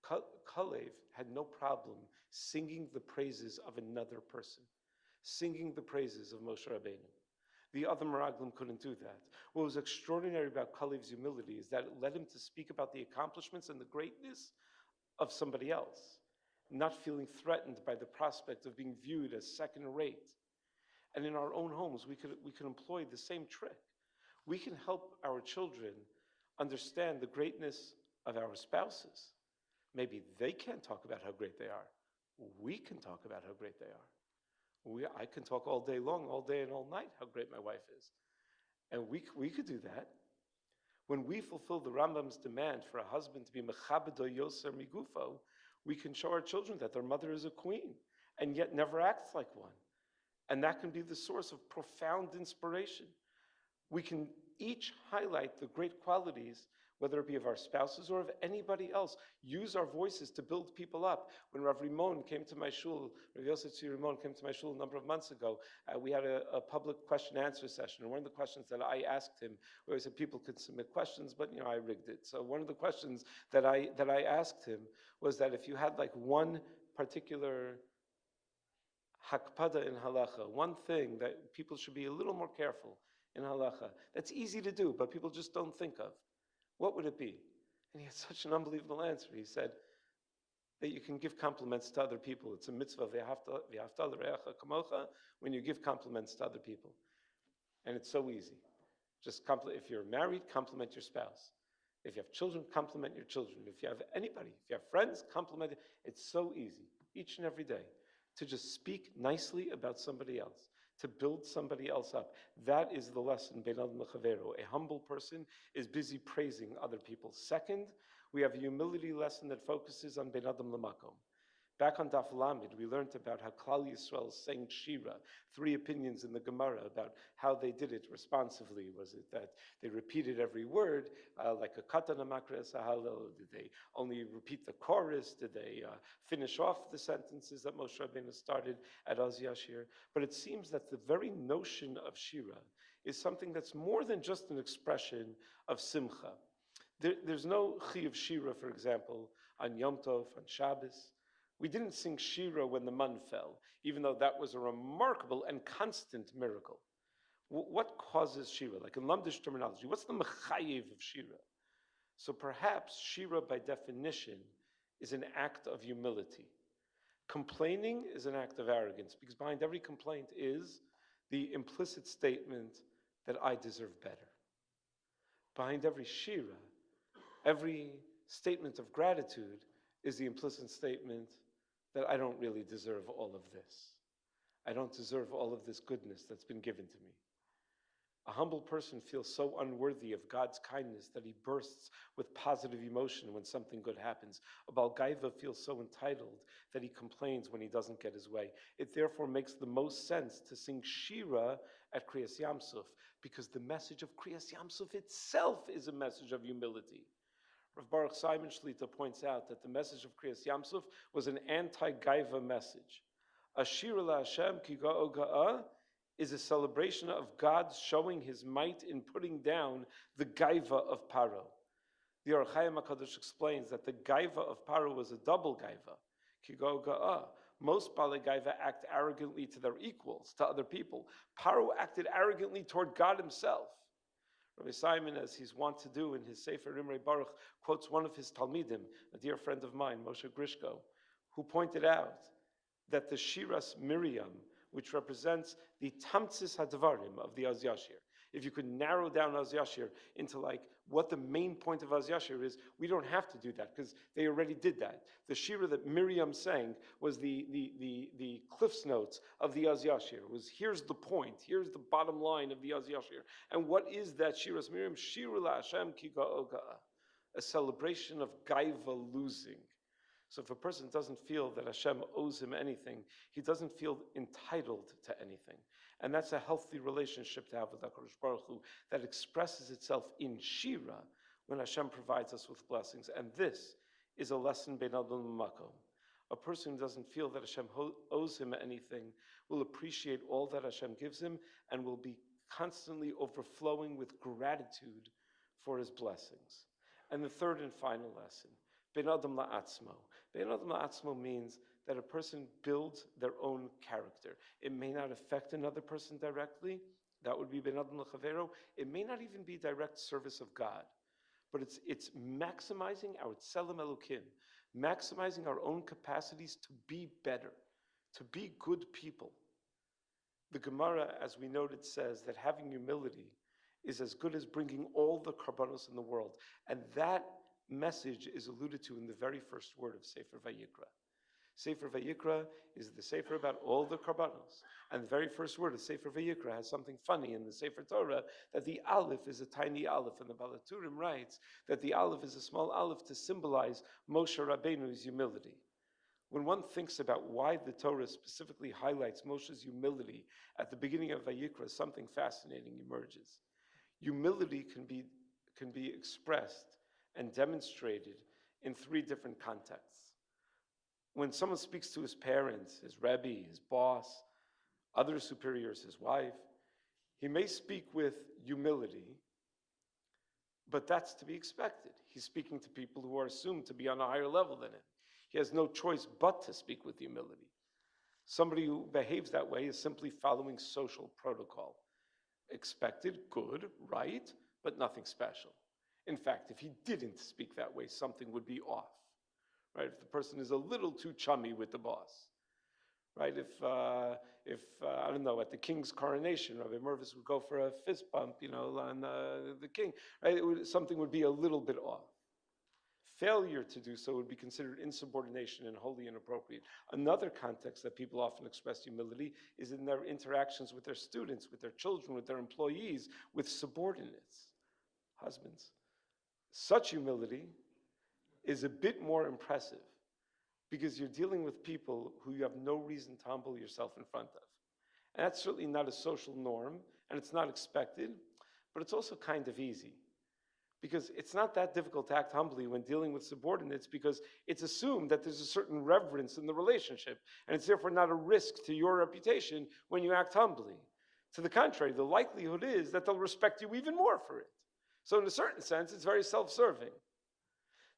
Kalev had no problem singing the praises of another person, singing the praises of Moshe Rabbeinu. The other Meraglim couldn't do that. What was extraordinary about Kalev's humility is that it led him to speak about the accomplishments and the greatness of somebody else, not feeling threatened by the prospect of being viewed as second-rate. And in our own homes, we could employ the same trick. We can help our children understand the greatness of our spouses. Maybe they can't talk about how great they are. We can talk about how great they are. I can talk all day long, all day and all night, how great my wife is. And we could do that. When we fulfill the Rambam's demand for a husband to be mechabedo yoser migufo, we can show our children that their mother is a queen and yet never acts like one. And that can be the source of profound inspiration. We can each highlight the great qualities, whether it be of our spouses or of anybody else. Use our voices to build people up. When Rav Rimon came to my shul, Rav Yosef Rimon came to my shul a number of months ago, we had a public question-answer session. And one of the questions that I asked him, we always said people could submit questions, but I rigged it. So one of the questions that I asked him was that if you had like one particular hakpada in halacha, one thing that people should be a little more careful in halacha, that's easy to do, but people just don't think of, what would it be? And he had such an unbelievable answer. He said that you can give compliments to other people. It's a mitzvah, when you give compliments to other people. And it's so easy. Just if you're married, compliment your spouse. If you have children, compliment your children. If you have anybody, if you have friends, compliment it. It's so easy, each and every day, to just speak nicely about somebody else, to build somebody else up. That is the lesson, Ben Adam L'Chaveru. A humble person is busy praising other people. Second, we have a humility lesson that focuses on Ben Adam L'Makom. Back on Daf Lamed, we learned about how Klal Yisrael sang Shira, 3 opinions in the Gemara about how they did it responsively. Was it that they repeated every word, like a katana makres hallel? Did they only repeat the chorus? Did they finish off the sentences that Moshe Rabbeinu started at Az Yashir? But it seems that the very notion of Shira is something that's more than just an expression of simcha. There's no chi of Shira, for example, on Yom Tov, on Shabbos. We didn't sing Shira when the man fell, even though that was a remarkable and constant miracle. What causes Shira? Like in Lamdish terminology, what's the mechayev of Shira? So perhaps Shira, by definition, is an act of humility. Complaining is an act of arrogance, because behind every complaint is the implicit statement that I deserve better. Behind every Shira, every statement of gratitude is the implicit statement that I don't really deserve all of this. I don't deserve all of this goodness that's been given to me. A humble person feels so unworthy of God's kindness that he bursts with positive emotion when something good happens. A Baal Gaiva feels so entitled that he complains when he doesn't get his way. It therefore makes the most sense to sing Shira at Kriyas Yamsuf, because the message of Kriyas Yamsuf itself is a message of humility. Rav Baruch Simon Shlita points out that the message of Kriyas Yamsuf was an anti-gaiva message. Ashir la Hashem ki ga'o ga'a is a celebration of God showing his might in putting down the gaiva of Paro. The Or Chaim HaKadosh explains that the gaiva of Paro was a double gaiva. Ki ga'o ga'a. Most Baalei Gaiva act arrogantly to their equals, to other people. Paro acted arrogantly toward God himself. Rabbi Simon, as he's wont to do in his Sefer Imrei Baruch, quotes one of his Talmidim, a dear friend of mine, Moshe Grishko, who pointed out that the Shiras Miriam, which represents the Tamtzis Hadvarim of the Az Yashir, if you could narrow down Az Yashir into like what the main point of Az Yashir is, we don't have to do that because they already did that. The Shira that Miriam sang was the Cliff's Notes of the Az Yashir. Was here's the point, here's the bottom line of the Az Yashir. And what is that Shiras Miriam? Shiru la Hashem ki ga'oga, a celebration of gaiva losing. So if a person doesn't feel that Hashem owes him anything, he doesn't feel entitled to anything. And that's a healthy relationship to have with HaKadosh Baruch Hu that expresses itself in Shira when Hashem provides us with blessings. And this is a lesson bein adam l'makom. A person who doesn't feel that Hashem owes him anything will appreciate all that Hashem gives him and will be constantly overflowing with gratitude for his blessings. And the third and final lesson, bein adam la'atzmo. Bein adam la'atzmo means that a person builds their own character. It may not affect another person directly. That would be bein adam l'chavero. It may not even be direct service of God. But it's maximizing our tselem elokim, maximizing our own capacities to be better, to be good people. The Gemara, as we noted, says that having humility is as good as bringing all the karbanos in the world. And that message is alluded to in the very first word of Sefer Vayikra. Sefer Vayikra is the Sefer about all the karbanos. And the very first word of Sefer Vayikra has something funny in the Sefer Torah, that the Aleph is a tiny Aleph. And the Balaturim writes that the Aleph is a small Aleph to symbolize Moshe Rabbeinu's humility. When one thinks about why the Torah specifically highlights Moshe's humility at the beginning of Vayikra, something fascinating emerges. Humility can be expressed and demonstrated in three different contexts. When someone speaks to his parents, his Rabbi, his boss, other superiors, his wife, he may speak with humility, but that's to be expected. He's speaking to people who are assumed to be on a higher level than him. He has no choice but to speak with humility. Somebody who behaves that way is simply following social protocol. Expected, good, right, but nothing special. In fact, if he didn't speak that way, something would be off. Right? If the person is a little too chummy with the boss, right? If I don't know, at the king's coronation, Rabbi Mervis would go for a fist bump, on the king, right? Something would be a little bit off. Failure to do so would be considered insubordination and wholly inappropriate. Another context that people often express humility is in their interactions with their students, with their children, with their employees, with subordinates, husbands. Such humility is a bit more impressive because you're dealing with people who you have no reason to humble yourself in front of. And that's certainly not a social norm, and it's not expected, but it's also kind of easy. Because it's not that difficult to act humbly when dealing with subordinates because it's assumed that there's a certain reverence in the relationship, and it's therefore not a risk to your reputation when you act humbly. To the contrary, the likelihood is that they'll respect you even more for it. So in a certain sense, it's very self-serving.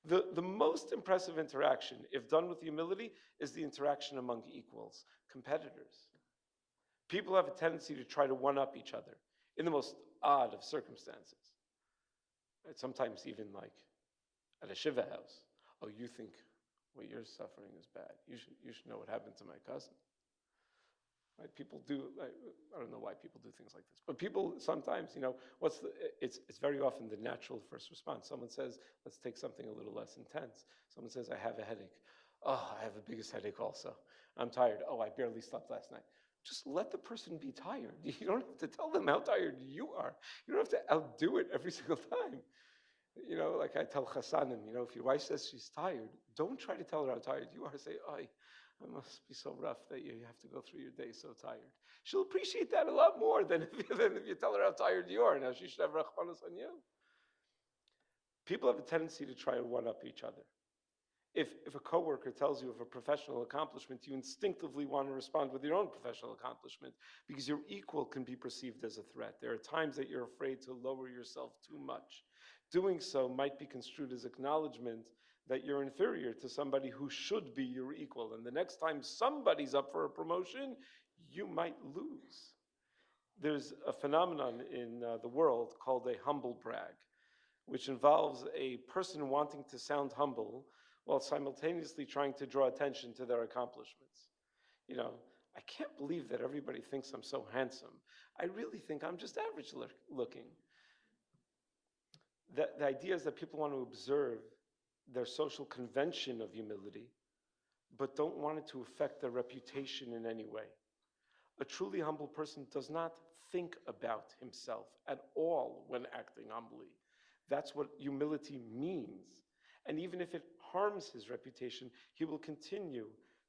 The most impressive interaction, if done with humility, is the interaction among equals, competitors. People have a tendency to try to one-up each other in the most odd of circumstances. Right? Sometimes even like at a Shiva house. Oh, you think what you're suffering is bad. You should know what happened to my cousin. Right? People do, I don't know why people do things like this, but people sometimes, it's very often the natural first response. Someone says, let's take something a little less intense. Someone says, I have a headache. Oh, I have the biggest headache also. I'm tired. Oh, I barely slept last night. Just let the person be tired. You don't have to tell them how tired you are. You don't have to outdo it every single time. Like I tell Chassanim, if your wife says she's tired, don't try to tell her how tired you are. Say, it must be so rough that you have to go through your day so tired. She'll appreciate that a lot more than if you tell her how tired you are. Now she should have rachmanos on you. People have a tendency to try to one-up each other. If a coworker tells you of a professional accomplishment, you instinctively want to respond with your own professional accomplishment because your equal can be perceived as a threat. There are times that you're afraid to lower yourself too much. Doing so might be construed as acknowledgement that you're inferior to somebody who should be your equal. And the next time somebody's up for a promotion, you might lose. There's a phenomenon in the world called a humble brag, which involves a person wanting to sound humble while simultaneously trying to draw attention to their accomplishments. You know, I can't believe that everybody thinks I'm so handsome. I really think I'm just average looking. The idea is that people want to observe their social convention of humility, but don't want it to affect their reputation in any way. A truly humble person does not think about himself at all when acting humbly. That's what humility means. And even if it harms his reputation, he will continue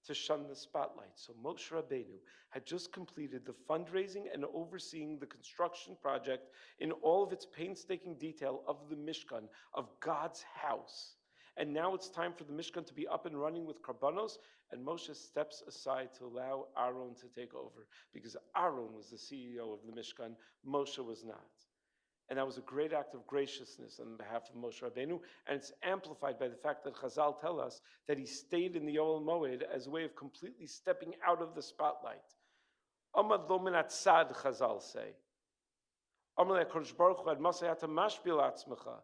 to shun the spotlight. So Moshe Rabbeinu had just completed the fundraising and overseeing the construction project in all of its painstaking detail of the Mishkan, of God's house. And now it's time for the Mishkan to be up and running with karbanos, and Moshe steps aside to allow Aaron to take over, because Aaron was the CEO of the Mishkan, Moshe was not. And that was a great act of graciousness on behalf of Moshe Rabbeinu, and it's amplified by the fact that Chazal tell us that he stayed in the Ohel Moed as a way of completely stepping out of the spotlight. Amad lo min atzad, Chazal say. Amar le'HaKadosh Baruch Hu ad masayata mashbil atzmecha.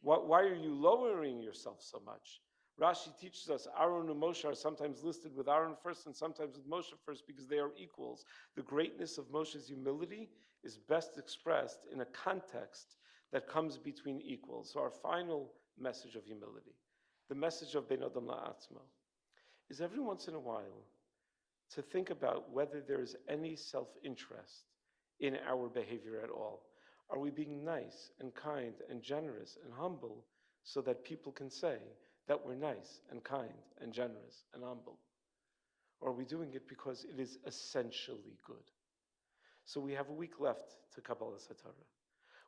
Why are you lowering yourself so much? Rashi teaches us Aaron and Moshe are sometimes listed with Aaron first and sometimes with Moshe first because they are equals. The greatness of Moshe's humility is best expressed in a context that comes between equals. So our final message of humility, the message of Ben Adam La'atzmo, is every once in a while to think about whether there is any self-interest in our behavior at all. Are we being nice and kind and generous and humble so that people can say that we're nice and kind and generous and humble? Or are we doing it because it is essentially good? So we have a week left to Kabbalah Satorah.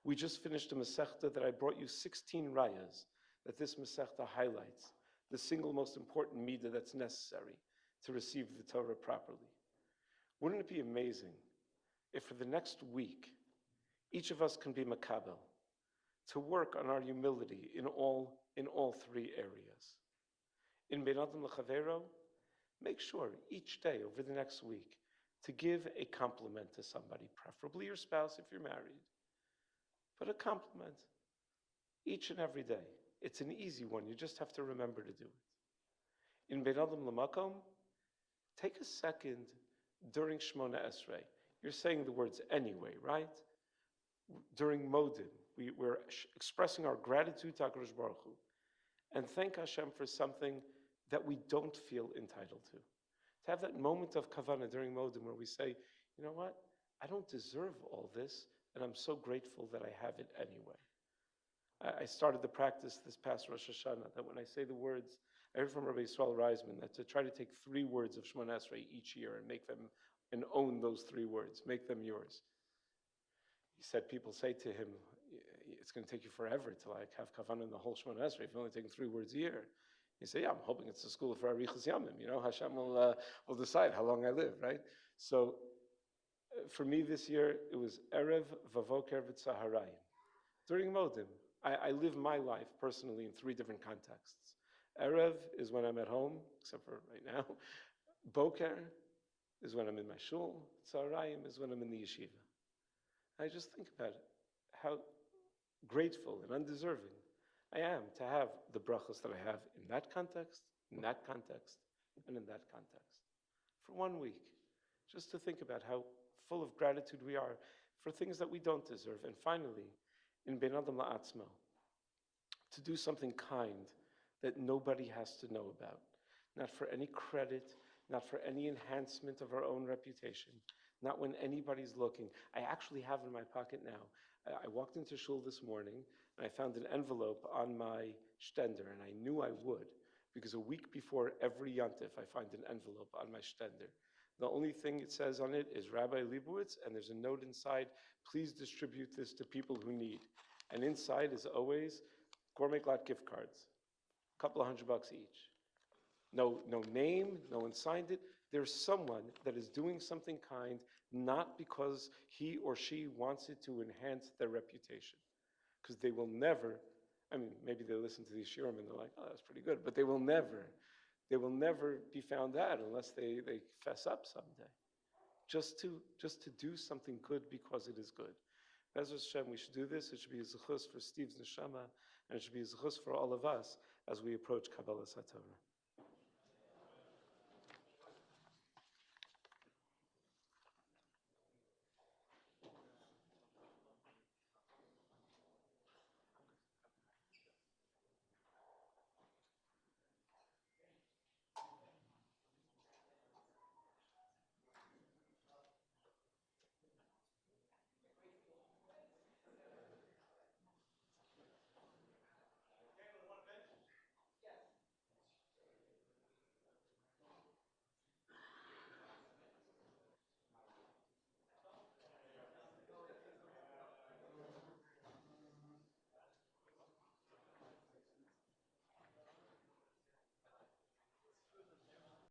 We just finished a Masechta that I brought you 16 rayas that this Masechta highlights, the single most important midah that's necessary to receive the Torah properly. Wouldn't it be amazing if for the next week, each of us can be makabel, to work on our humility in all three areas. In Ben Adam L'Chavero, make sure each day over the next week to give a compliment to somebody, preferably your spouse if you're married, but a compliment each and every day. It's an easy one, you just have to remember to do it. In Ben Adam L'Makom, take a second during Shmona Esrei. You're saying the words anyway, right? During Modim, we're expressing our gratitude to HaKadosh Baruch Hu and thank Hashem for something that we don't feel entitled to. To have that moment of kavanah during Modim where we say, you know what, I don't deserve all this, and I'm so grateful that I have it anyway. I started the practice this past Rosh Hashanah that when I say the words, I heard from Rabbi Yisrael Reisman that to try to take 3 words of Shemona Esrei each year and make them, and own those 3 words, make them yours. He said people say to him, it's going to take you forever to like have kavanah in the whole Shemona Esrei if you're only taking 3 words a year. He said, yeah, I'm hoping it's a school for Arichas Yamim. You know, Hashem will decide how long I live, right? So for me this year, it was Erev, Vavoker, V'Tzaharayim. During Modim, I live my life personally in 3 different contexts. Erev is when I'm at home, except for right now. Boker is when I'm in my shul. Tzaharayim is when I'm in the yeshiva. I just think about it, how grateful and undeserving I am to have the brachos that I have in that context, and in that context. For 1 week, just to think about how full of gratitude we are for things that we don't deserve. And finally, in Ben Adam La'atzmo, to do something kind that nobody has to know about, not for any credit, not for any enhancement of our own reputation, not when anybody's looking. I actually have in my pocket now. I walked into shul this morning and I found an envelope on my shtender, and I knew I would, because a week before every yontif I find an envelope on my shtender. The only thing it says on it is Rabbi Leibowitz, and there's a note inside, please distribute this to people who need. And inside is always Gourmet Glatt gift cards, a couple of $100 each. No name, no one signed it. There's someone that is doing something kind, not because he or she wants it to enhance their reputation. Because they will never, I mean, maybe they listen to these shiurim and they're like, oh, that's pretty good, but they will never be found out unless they fess up someday. Just to do something good because it is good. Be'ez Hashem, we should do this. It should be a zechus for Steve's neshama, and it should be a zechus for all of us as we approach Kabbalas HaTorah.